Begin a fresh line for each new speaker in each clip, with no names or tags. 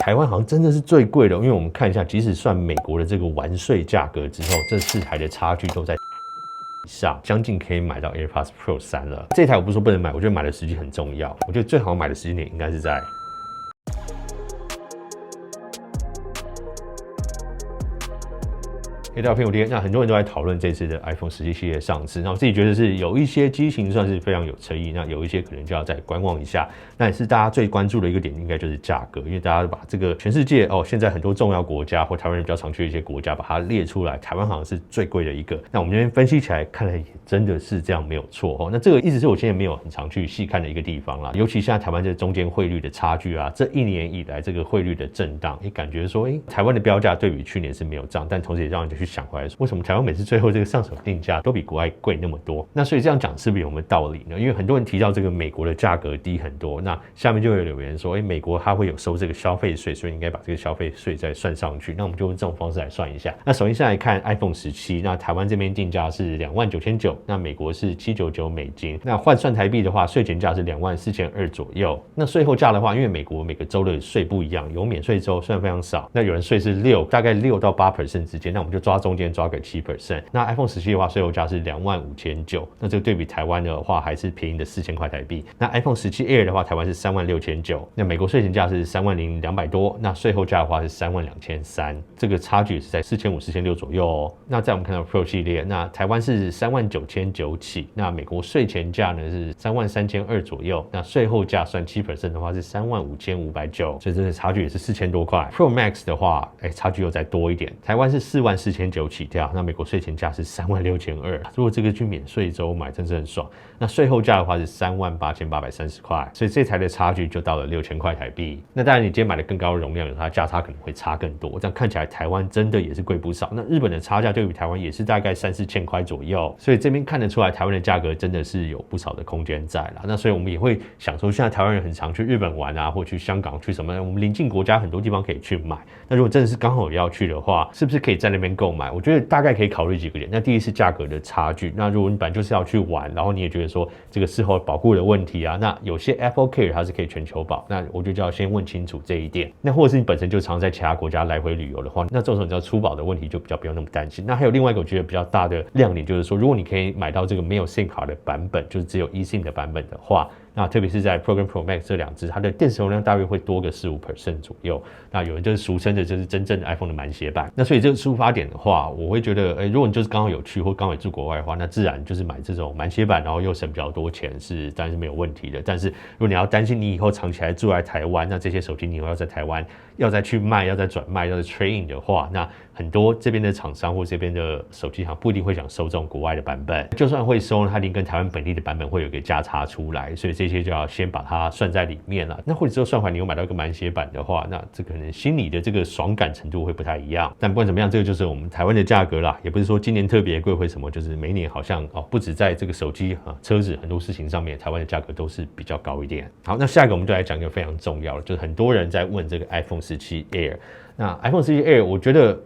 台湾好像真的是最贵的，因为我们看一下，即使算美国的这个完税价格之后，这4台的差距都在以上，将近可以买到 AirPods Pro 3了。这台我不是说不能买，我觉得买的时机很重要。我觉得最好买的时间点应该是在大家朋友，那很多人都在讨论这次的 iPhone 17系列上市，那我自己觉得是有一些机型算是非常有诚意，那有一些可能就要再观望一下。那也是大家最关注的一个点，应该就是价格，因为大家把这个全世界现在很多重要国家或台湾人比较常去的一些国家，把它列出来，台湾好像是最贵的一个。那我们这边分析起来，看来也真的是这样，没有错。那这个一直是我现在没有很常去细看的一个地方啦，尤其现在台湾这中间汇率的差距啊，这1年以来这个汇率的震荡，也感觉说，台湾的标价对比去年是没有涨，但同时也让人就去想回来说，为什么台湾每次最后这个上手定价都比国外贵那么多？那所以这样讲是不是有没有道理呢？因为很多人提到这个美国的价格低很多，那下面就会有留言说，美国它会有收这个消费税，所以应该把这个消费税再算上去。那我们就用这种方式来算一下。那首先先来看 iPhone 17，那台湾这边定价是29900，那美国是799美金。那换算台币的话，税前价是24200左右。那税后价的话，因为美国每个州的税不一样，有免税州虽然非常少，那有人税是大概6到8% 之间，那我们就抓中间抓个7%。那 iPhone 17的话，税后价是25900，那这个对比台湾的话还是便宜的4000块台币。那 iPhone 17 Air 的话，台湾是36900，那美国税前价是30200多，那税后价的话是32300，这个差距是在4500、4600左右哦。那再我们看到 Pro 系列，那台湾是39900起，那美国税前价呢是33200左右，那税后价算7% 的话是35590，所以这个差距也是4000多块。Pro Max 的话，差距又再多一点，台湾是44900起跳，那美国税前价是36200，如果这个去免税州买，真是很爽。那税后价的话是38830块，所以这台的差距就到了6000块台币。那当然，你今天买的更高的容量，它价差可能会差更多。这样看起来，台湾真的也是贵不少。那日本的差价对比台湾也是大概3、4000块左右，所以这边看得出来，台湾的价格真的是有不少的空间在啦。那所以我们也会想说，现在台湾人很常去日本玩啊，或去香港去什么，我们邻近国家很多地方可以去买。那如果真的是刚好要去的话，是不是可以在那边购买？我觉得大概可以考虑几个点。那第一是价格的差距。那如果你本来就是要去玩，然后你也觉得说这个事后保护的问题啊，那有些 Apple Care 它是可以全球保，那我就要先问清楚这一点。那或者是你本身就常在其他国家来回旅游的话，那这种时候你知道出保的问题就比较不用那么担心。那还有另外一个我觉得比较大的亮点就是说，如果你可以买到这个没有 SIM 卡的版本，就是只有 eSIM 的版本的话，那特别是在 Pro 跟 Pro Max 这2支，它的电池容量大约会多个4-5% 左右。那有人就是俗称的就是真正的 iPhone 的满血版。那所以这个出发点的话，我会觉得，如果你就是刚好有去或刚好住国外的话，那自然就是买这种满血版，然后又省比较多钱，当然是没有问题的。但是如果你要担心你以后长期来住在台湾，那这些手机你以后要在台湾要再去卖，要再转卖，要再 trade in 的话，那很多这边的厂商或这边的手机行不一定会想收这种国外的版本，就算会收，它一定跟台湾本地的版本会有一个价差出来，所以这些就要先把它算在里面了。那或者之后算完你有买到一个满血版的话，那这可能心里的这个爽感程度会不太一样。但不管怎么样，这个就是我们台湾的价格啦，也不是说今年特别贵或什么，就是每年好像不止在这个手机车子很多事情上面，台湾的价格都是比较高一点。好，那下一个我们就来讲一个非常重要的，就是很多人在问这个 iPhone 17 Air。那 iPhone 17 Air 我觉得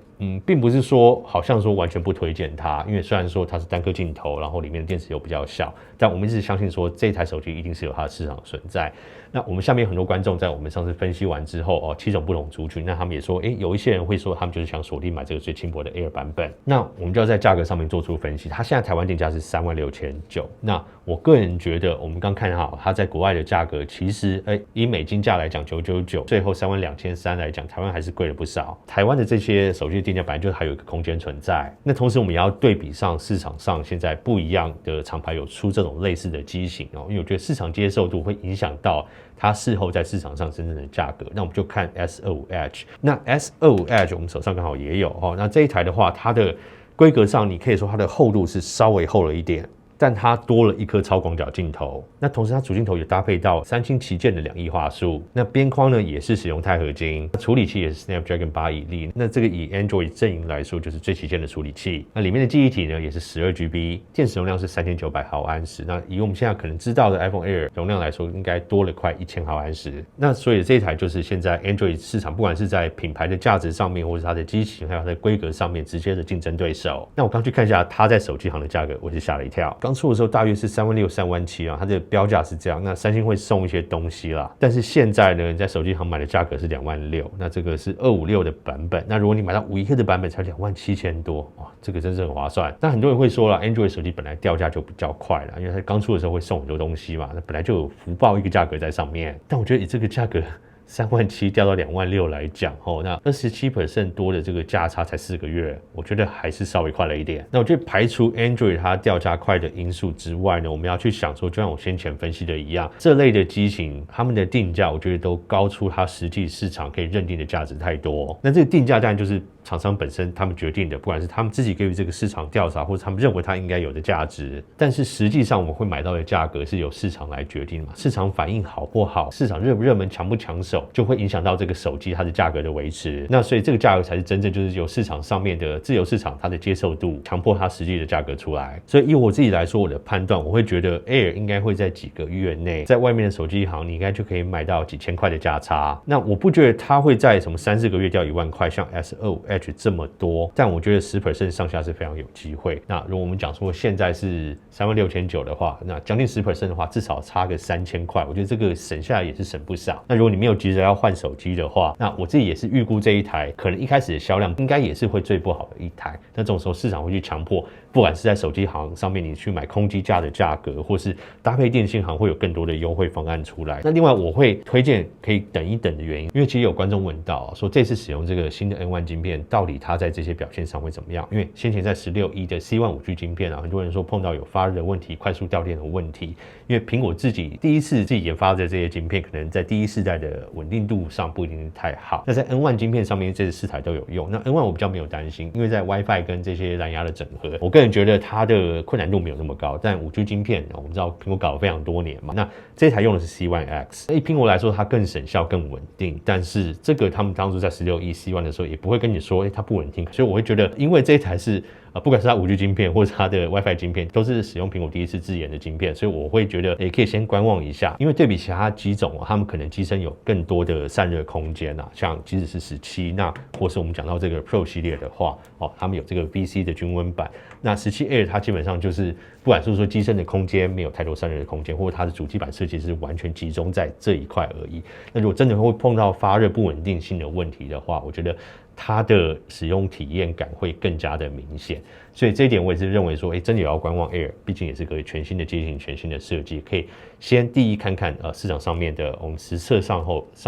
并不是说好像说完全不推荐它，因为虽然说它是单颗镜头，然后里面的电池又比较小，但我们一直相信说这台手机一定是有它的市场存在。那我们下面有很多观众在我们上次分析完之后7种不同族群，那他们也说有一些人会说他们就是想锁定买这个最轻薄的 Air 版本。那我们就要在价格上面做出分析，它现在台湾定价是36900，那我个人觉得我们刚看好它在国外的价格，其实以美金价来讲999，最后32300来讲，台湾还是贵了不少。台湾的这些手机定价本来就还有一个空间存在，那同时我们也要对比上市场上现在不一样的厂牌有出这种类似的机型因为我觉得市场接受度会影响到它事后在市场上真正的价格。那我们就看 S25 Edge， 那 S25 Edge 我们手上刚好也有那这一台的话，它的规格上你可以说它的厚度是稍微厚了一点，但它多了一颗超广角镜头，那同时它主镜头也搭配到三星旗舰的2亿画素，那边框呢也是使用钛合金，处理器也是 Snapdragon 8以立，那这个以 Android 阵营来说就是最旗舰的处理器，那里面的记忆体呢也是12GB， 电池容量是3900毫安时，那以我们现在可能知道的 iPhone Air 容量来说，应该多了快1000毫安时，那所以这一台就是现在 Android 市场不管是在品牌的价值上面，或是它的机型还有它的规格上面直接的竞争对手。那我刚去看一下它在手机行的价格，我是吓了一跳。刚出的时候大约是36000、37000啊，它的标价是这样。那三星会送一些东西啦，但是现在呢，你在手机行买的价格是26000，那这个是256的版本。那如果你买到512的版本，才27000多，哇，这个真是很划算。那很多人会说了 ，Android 手机本来掉价就比较快了，因为它刚出的时候会送很多东西嘛，那本来就有福报一个价格在上面。但我觉得以这个价格37000掉到26000来讲，那27% 多的这个价差才4个月，我觉得还是稍微快了一点。那我觉得排除 Android 它掉价快的因素之外呢，我们要去想说，就像我先前分析的一样，这类的机型他们的定价，我觉得都高出它实际市场可以认定的价值太多。那这个定价当然就是厂商本身他们决定的，不管是他们自己给予这个市场调查，或者他们认为它应该有的价值。但是实际上我们会买到的价格是由市场来决定嘛，市场反应好不好，市场热不热门，抢不抢手，就会影响到这个手机它的价格的维持。那所以这个价格才是真正就是由市场上面的自由市场它的接受度强迫它实际的价格出来。所以以我自己来说，我的判断我会觉得 Air 应该会在几个月内，在外面的手机行你应该就可以买到几千块的价差。那我不觉得它会在什么3-4个月掉1万块，像 S25H 这么多，但我觉得10% 上下是非常有机会。那如果我们讲说现在是36900的话，那将近10% 的话，至少差个3000块，我觉得这个省下来也是省不少。那如果你没有急着要换手机的话，那我自己也是预估这一台可能一开始的销量应该也是会最不好的一台。那这种时候市场会去强迫，不管是在手机行上面你去买空机价的价格，或是搭配电信行会有更多的优惠方案出来。那另外我会推荐可以等一等的原因，因为其实有观众问到说这次使用这个新的 N1 晶片，到底它在这些表现上会怎么样？因为先前在16E的 C1 5G 晶片啊，很多人说碰到有发热的问题、快速掉电的问题。因为苹果自己第一次自己研发的这些晶片，可能在第一世代的稳定度上不一定太好。那在 N1 晶片上面，这4台都有用。那 N1 我比较没有担心，因为在 WiFi 跟这些蓝牙的整合，我个人觉得它的困难度没有那么高。但 5G 晶片，我们知道苹果搞了非常多年嘛，那这台用的是 C1X， 以苹果来说，它更省效、更稳定。但是这个他们当初在16E C1 的时候，也不会跟你说，它不稳定。所以我会觉得，因为这一台是不管是它 5G 晶片或者它的 WiFi 晶片，都是使用苹果第一次自研的晶片，所以我会觉得也可以先观望一下。因为对比其他机种，他们可能机身有更多的散热空间啊，像即使是17，那或是我们讲到这个 Pro 系列的话，他们有这个 VC 的均温版。那17 Air 它基本上就是不管是说机身的空间没有太多散热的空间，或者它的主机板设计是完全集中在这一块而已。那如果真的会碰到发热不稳定性的问题的话，我觉得它的使用体验感会更加的明显。所以这一点我也是认为说，真的也要观望 Air， 毕竟也是个全新的机型、全新的设计，可以先第一看看市场上面的我们实测上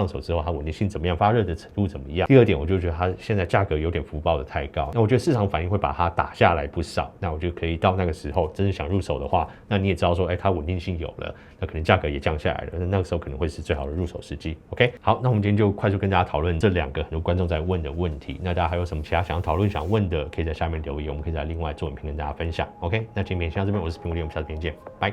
手之后，它稳定性怎么样，发热的程度怎么样。第二点，我就觉得它现在价格有点浮报的太高，那我觉得市场反应会把它打下来不少。那我就可以到那个时候，真的想入手的话，那你也知道说，它稳定性有了，那可能价格也降下来了，那个时候可能会是最好的入手时机。OK， 好，那我们今天就快速跟大家讨论这2个很多观众在问的问题。那大家还有什么其他想要讨论、想问的，可以在下面留言，我们可以再另外做影片跟大家分享。OK， 那今天先到这边，我是苹果爹，我们下次片见，拜。